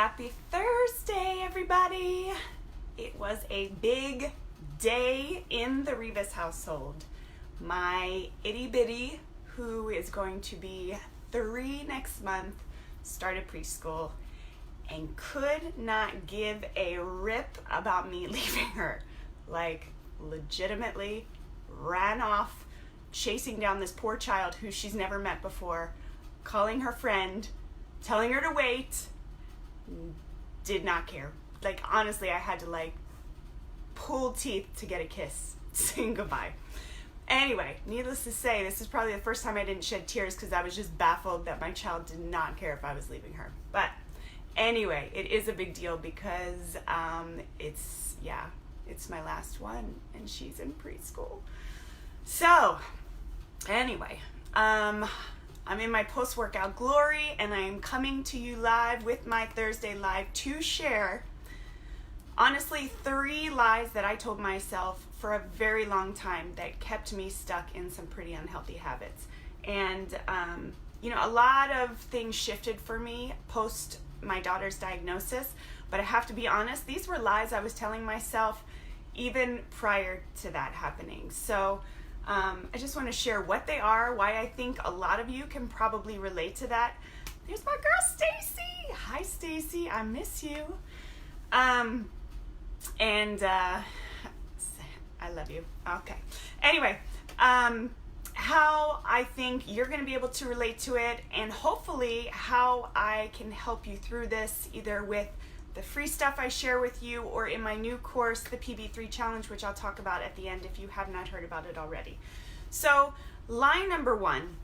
Happy Thursday, everybody! It was a big day in the Rivas household. My itty bitty, who is going to be 3 next month, started preschool and could not give a rip about me leaving her. Like, legitimately ran off, chasing down this poor child who she's never met before, calling her friend, telling her to wait. Did not care. Like, honestly, I had to pull teeth to get a kiss saying goodbye. Anyway, needless to say, this is probably the first time I didn't shed tears because I was just baffled that my child did not care if I was leaving her. But anyway, it is a big deal because it's my last one and she's in preschool. So anyway, I'm in my post-workout glory, and I'm coming to you live with my Thursday Live to share, honestly, 3 lies that I told myself for a very long time that kept me stuck in some pretty unhealthy habits. And, a lot of things shifted for me post my daughter's diagnosis, but I have to be honest, these were lies I was telling myself even prior to that happening. So I just want to share what they are, why I think a lot of you can probably relate to that. There's my girl, Stacy. Hi, Stacy. I miss you. And I love you. Okay. Anyway, how I think you're going to be able to relate to it, and hopefully how I can help you through this, either with the free stuff I share with you or in my new course, the PB3 Challenge, which I'll talk about at the end if you have not heard about it already. So lie number 1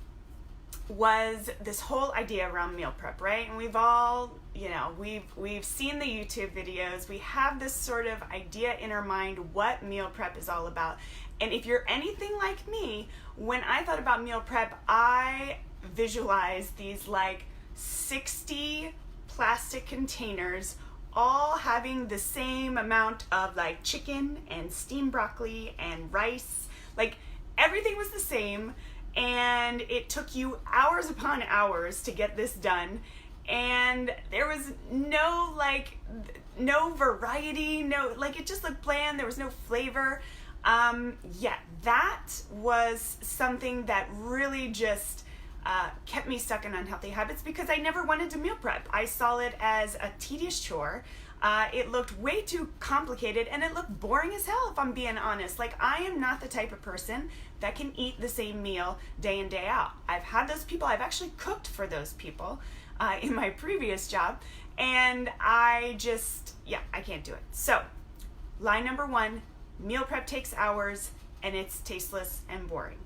was this whole idea around meal prep, right? And we've all, we've seen the YouTube videos. We have this sort of idea in our mind what meal prep is all about. And if you're anything like me, when I thought about meal prep, I visualized these 60 plastic containers all having the same amount of chicken and steamed broccoli and rice. Everything was the same, and it took you hours upon hours to get this done, and there was no variety, it just looked bland. There was no flavor. That was something that really just kept me stuck in unhealthy habits because I never wanted to meal prep. I saw it as a tedious chore. It looked way too complicated, and it looked boring as hell, if I'm being honest. I am not the type of person that can eat the same meal day in, day out. I've had those people. I've actually cooked for those people in my previous job, and I can't do it. So, lie number 1, meal prep takes hours, and it's tasteless and boring.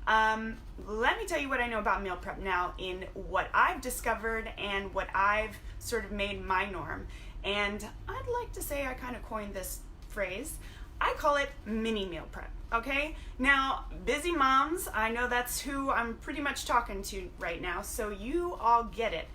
Let me tell you what I know about meal prep now in what I've discovered and what I've sort of made my norm. And I'd like to say I kind of coined this phrase. I call it mini meal prep, okay? Now, busy moms, I know that's who I'm pretty much talking to right now, so you all get it.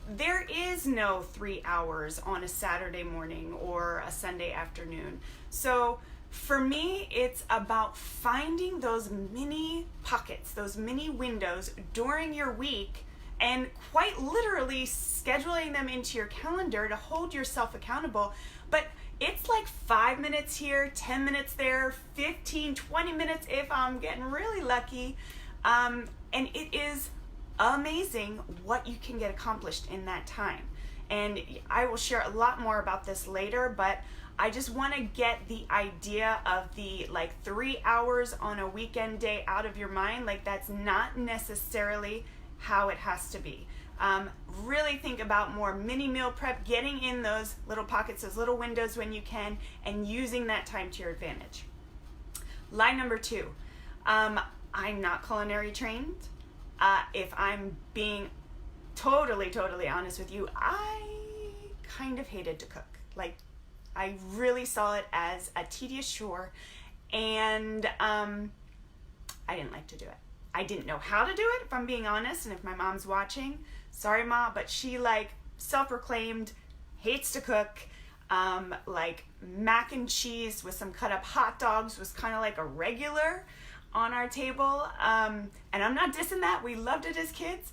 There is no 3 hours on a Saturday morning or a Sunday afternoon. So for me, it's about finding those mini pockets, those mini windows during your week, and quite literally scheduling them into your calendar to hold yourself accountable. But it's 5 minutes here, 10 minutes there, 15, 20 minutes if I'm getting really lucky. And it is amazing what you can get accomplished in that time. And I will share a lot more about this later, but I just want to get the idea of the 3 hours on a weekend day out of your mind. That's not necessarily how it has to be. Really think about more mini meal prep, getting in those little pockets, those little windows when you can, and using that time to your advantage. Lie number 2, I'm not culinary trained. If I'm being totally honest with you, I kind of hated to cook. I really saw it as a tedious chore, and I didn't like to do it. I didn't know how to do it, if I'm being honest, and if my mom's watching, sorry, Ma, but she self-proclaimed hates to cook. Mac and cheese with some cut up hot dogs was kind of a regular on our table, and I'm not dissing that. We loved it as kids,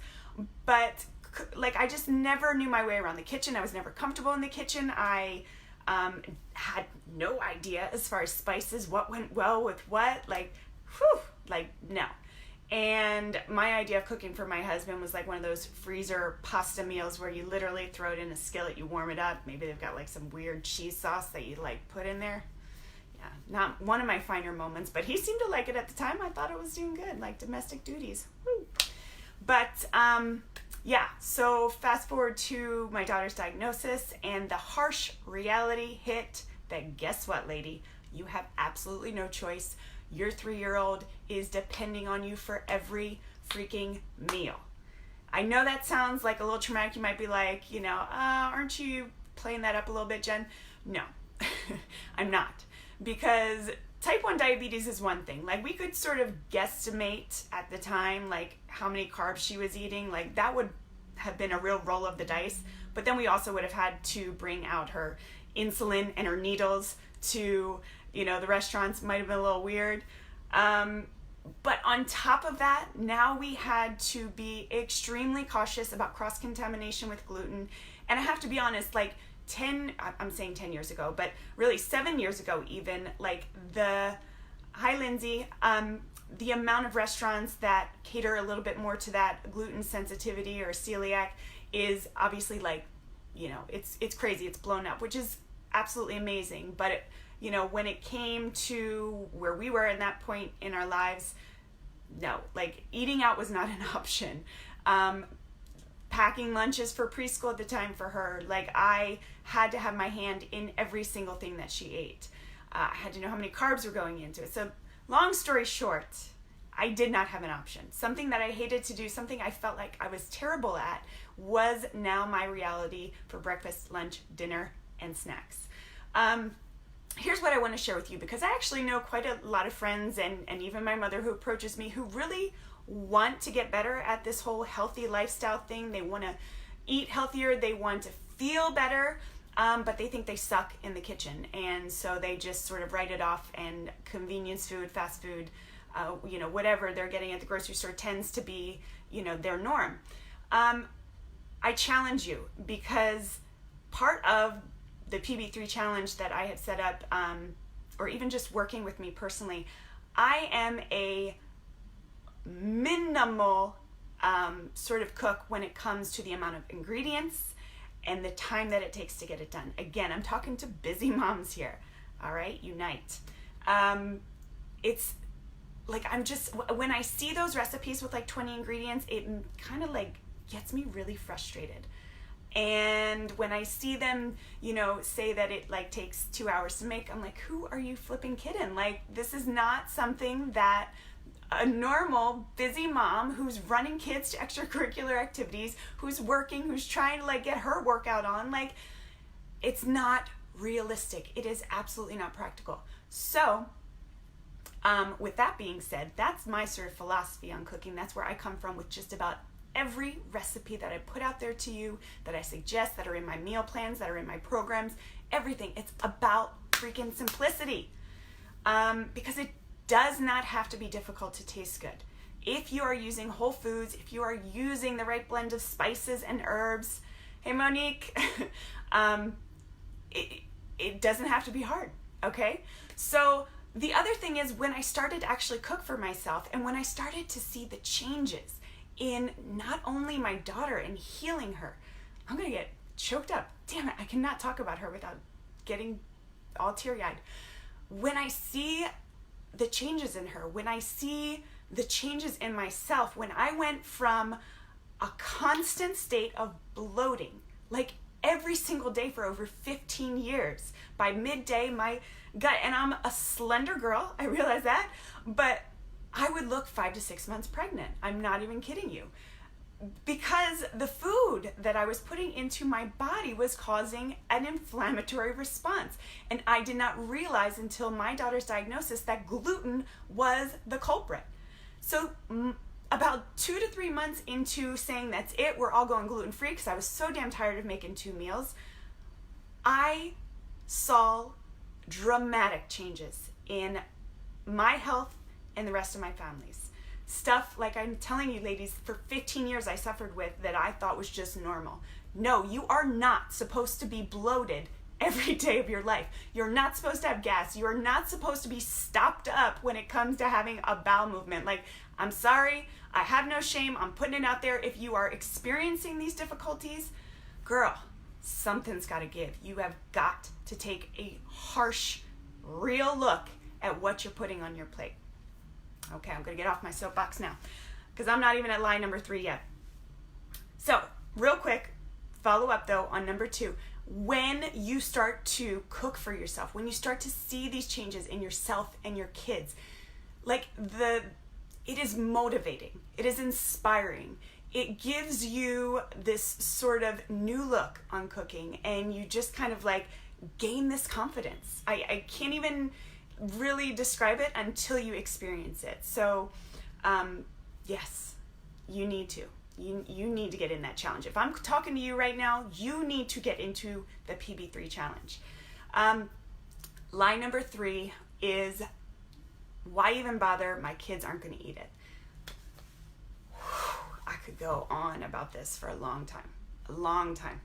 but like, I just never knew my way around the kitchen. I was never comfortable in the kitchen. I had no idea as far as spices, what went well with what, like, whew, like, no. And my idea of cooking for my husband was like one of those freezer pasta meals where you literally throw it in a skillet, you warm it up. Maybe they've got like some weird cheese sauce that you like put in there. Yeah, not one of my finer moments, but he seemed to like it at the time. I thought it was doing good, like domestic duties. Woo. But yeah, so fast forward to my daughter's diagnosis and the harsh reality hit that, guess what, lady? You have absolutely no choice. Your 3-year-old is depending on you for every freaking meal. I know that sounds like a little traumatic. You might be like, aren't you playing that up a little bit, Jen? No, I'm not. Because type 1 diabetes is one thing. Like, we could sort of guesstimate at the time, like, how many carbs she was eating. Like, that would have been a real roll of the dice. But then we also would have had to bring out her insulin and her needles to, the restaurants might have been a little weird. But on top of that, now we had to be extremely cautious about cross-contamination with gluten. And I have to be honest, like, I'm saying 10 years ago, but really 7 years ago even, like, hi Lindsay, the amount of restaurants that cater a little bit more to that gluten sensitivity or celiac is obviously, like, it's crazy. It's blown up, which is absolutely amazing. But when it came to where we were in that point in our lives, no, like, eating out was not an option. Packing lunches for preschool at the time for her, like, I had to have my hand in every single thing that she ate. I had to know how many carbs were going into it. So long story short, I did not have an option. Something that I hated to do, something I felt like I was terrible at, was now my reality for breakfast, lunch, dinner, and snacks. Here's what I want to share with you, because I actually know quite a lot of friends and even my mother who approaches me who really want to get better at this whole healthy lifestyle thing. They want to eat healthier, they want to feel better, but they think they suck in the kitchen. And so they just sort of write it off, and convenience food, fast food, whatever they're getting at the grocery store tends to be, their norm. I challenge you, because part of the PB3 challenge that I have set up, or even just working with me personally, I am a minimal sort of cook when it comes to the amount of ingredients and the time that it takes to get it done. Again, I'm talking to busy moms here. All right, unite. It's like, when I see those recipes with like 20 ingredients, it kind of like gets me really frustrated. And when I see them, say that it like takes 2 hours to make, I'm like, who are you flipping kidding? Like, this is not something that a normal busy mom who's running kids to extracurricular activities, who's working, who's trying to like get her workout on, like, it's not realistic. It is absolutely not practical. So with that being said, that's my sort of philosophy on cooking. That's where I come from with just about every recipe that I put out there to you, that I suggest, that are in my meal plans, that are in my programs, everything. It's about freaking simplicity, because it does not have to be difficult to taste good. If you are using whole foods, if you are using the right blend of spices and herbs, hey Monique, it doesn't have to be hard, okay? So the other thing is, when I started to actually cook for myself, and when I started to see the changes in not only my daughter and healing her, I'm gonna get choked up. Damn it, I cannot talk about her without getting all teary-eyed. When I see the changes in her, when I see the changes in myself, when I went from a constant state of bloating, like every single day for over 15 years, by midday, my gut, and I'm a slender girl, I realize that, but I would look 5 to 6 months pregnant. I'm not even kidding you. Because the food that I was putting into my body was causing an inflammatory response. And I did not realize until my daughter's diagnosis that gluten was the culprit. So about 2 to 3 months into saying that's it, we're all going gluten-free, because I was so damn tired of making 2 meals, I saw dramatic changes in my health and the rest of my family's. Stuff like I'm telling you, ladies, for 15 years I suffered with that I thought was just normal. No, you are not supposed to be bloated every day of your life. You're not supposed to have gas. You're not supposed to be stopped up when it comes to having a bowel movement. Like, I'm sorry, I have no shame. I'm putting it out there. If you are experiencing these difficulties, girl, something's got to give. You have got to take a harsh, real look at what you're putting on your plate. Okay, I'm going to get off my soapbox now because I'm not even at line number 3 yet. So, real quick, follow up though on number 2. When you start to cook for yourself, when you start to see these changes in yourself and your kids, like it is motivating, it is inspiring. It gives you this sort of new look on cooking, and you just kind of like gain this confidence. I can't even really describe it until you experience it. So yes, you need to. You need to get in that challenge. If I'm talking to you right now, you need to get into the PB3 challenge. Line number 3 is, why even bother? My kids aren't going to eat it. I could go on about this for a long time.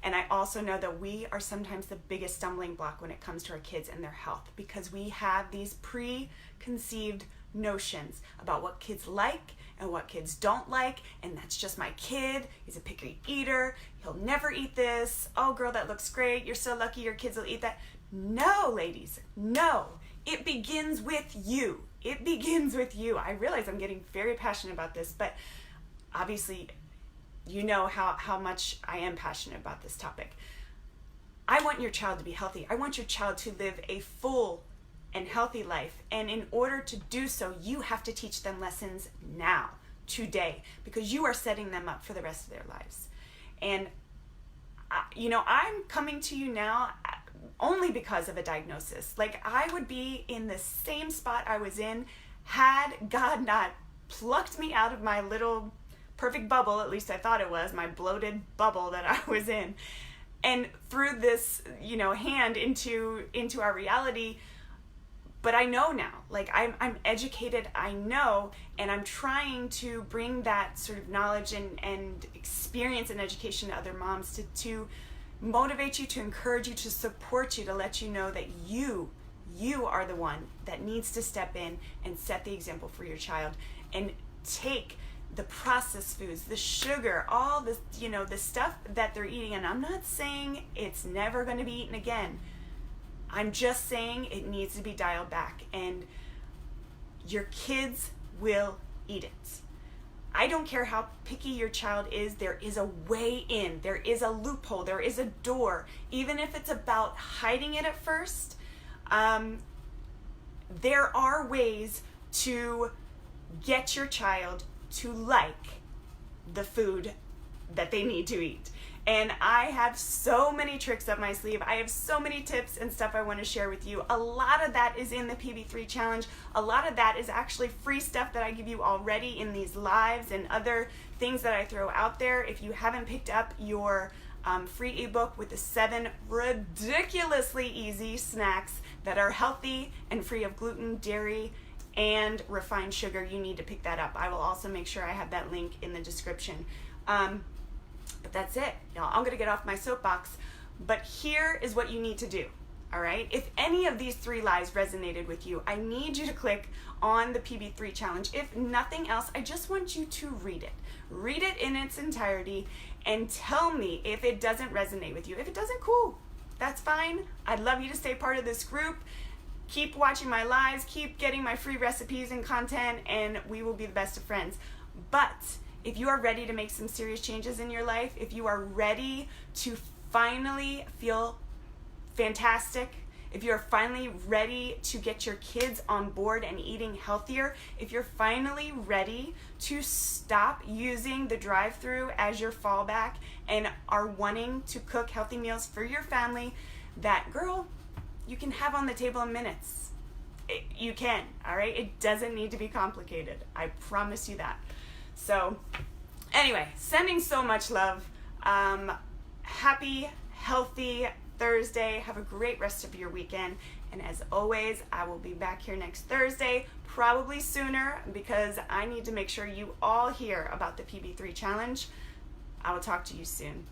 And I also know that we are sometimes the biggest stumbling block when it comes to our kids and their health, because we have these preconceived notions about what kids like and what kids don't like, and that's just my kid. He's a picky eater. He'll never eat this. Oh, girl, that looks great. You're so lucky your kids will eat that. No, ladies, no. It begins with you. It begins with you. I realize I'm getting very passionate about this, but obviously you know how much I am passionate about this topic. I want your child to be healthy. I want your child to live a full and healthy life. And in order to do so, you have to teach them lessons now, today, because you are setting them up for the rest of their lives. And, I'm coming to you now only because of a diagnosis. Like, I would be in the same spot I was in had God not plucked me out of my little perfect bubble, at least I thought it was, my bloated bubble that I was in, and threw this, hand into our reality. But I know now, like I'm educated, I know, and I'm trying to bring that sort of knowledge and experience and education to other moms to motivate you, to encourage you, to support you, to let you know that you are the one that needs to step in and set the example for your child, and take the processed foods, the sugar, all this, the stuff that they're eating. And I'm not saying it's never going to be eaten again. I'm just saying it needs to be dialed back, and your kids will eat it. I don't care how picky your child is, there is a way in, there is a loophole, there is a door. Even if it's about hiding it at first, there are ways to get your child to like the food that they need to eat. And I have so many tricks up my sleeve. I have so many tips and stuff I want to share with you. A lot of that is in the PB3 challenge. A lot of that is actually free stuff that I give you already in these lives and other things that I throw out there. If you haven't picked up your free ebook with the 7 ridiculously easy snacks that are healthy and free of gluten, dairy, and refined sugar, you need to pick that up. I will also make sure I have that link in the description. But that's it. Now, I'm going to get off my soapbox, but here is what you need to do. All right? If any of these 3 lies resonated with you, I need you to click on the PB3 challenge. If nothing else, I just want you to read it. Read it in its entirety and tell me if it doesn't resonate with you. If it doesn't, cool. That's fine. I'd love you to stay part of this group. Keep watching my lives, keep getting my free recipes and content, and we will be the best of friends. But if you are ready to make some serious changes in your life, if you are ready to finally feel fantastic, if you're finally ready to get your kids on board and eating healthier, if you're finally ready to stop using the drive-thru as your fallback and are wanting to cook healthy meals for your family that, girl, you can have on the table in minutes. You can, all right? It doesn't need to be complicated. I promise you that. So anyway, sending so much love. Happy, healthy, Thursday. Have a great rest of your weekend. And as always, I will be back here next Thursday, probably sooner, because I need to make sure you all hear about the PB3 challenge. I will talk to you soon.